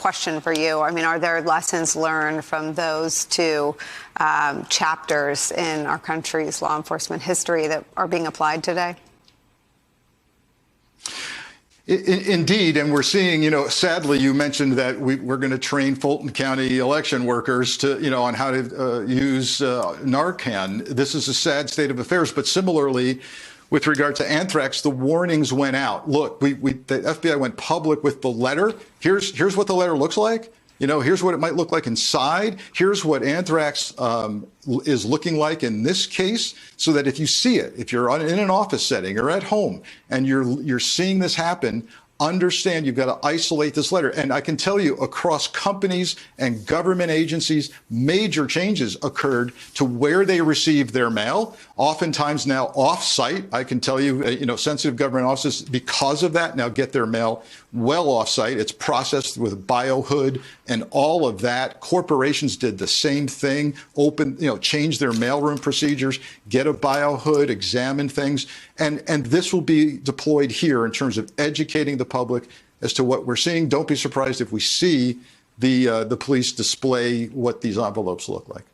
question for you. I mean, are there lessons learned from those two chapters in our country's law enforcement history that are being applied today? Indeed, and we're seeing, sadly, you mentioned that we're going to train Fulton County election workers to, on how to use Narcan. This is a sad state of affairs, but similarly, with regard to anthrax, the warnings went out. Look, the FBI went public with the letter. Here's what the letter looks like. Here's what it might look like inside. Here's what anthrax is looking like in this case, so that if you see it, if you're in an office setting or at home and you're seeing this happen, understand you've got to isolate this letter. And I can tell you, across companies and government agencies, major changes occurred to where they receive their mail. Oftentimes now off-site. I can tell you, sensitive government offices, because of that, now get their mail well off-site. It's processed with BioHood and all of that. Corporations did the same thing, change their mailroom procedures, get a BioHood, examine things. And this will be deployed here in terms of educating the public as to what we're seeing. Don't be surprised if we see the police display what these envelopes look like.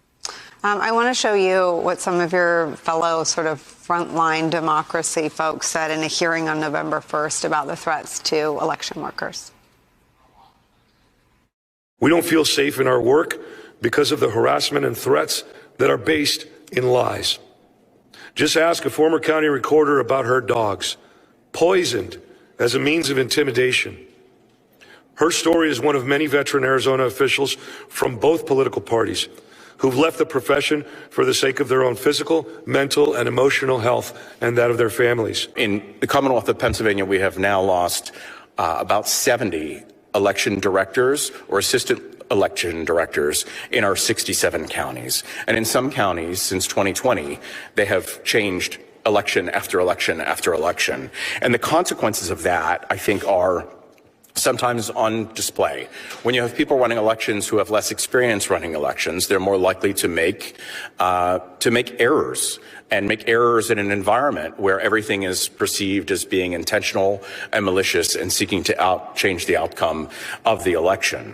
I want to show you what some of your fellow sort of frontline democracy folks said in a hearing on November 1st about the threats to election workers. We don't feel safe in our work because of the harassment and threats that are based in lies. Just ask a former county recorder about her dogs, poisoned as a means of intimidation. Her story is one of many veteran Arizona officials from both political parties who've left the profession for the sake of their own physical, mental, and emotional health and that of their families. In the Commonwealth of Pennsylvania, we have now lost about 70 election directors or assistant election directors in our 67 counties. And in some counties, since 2020, they have changed election after election after election. And the consequences of that, I think, are sometimes on display. When you have people running elections who have less experience running elections, they're more likely to make errors, and make errors in an environment where everything is perceived as being intentional and malicious and seeking to change the outcome of the election.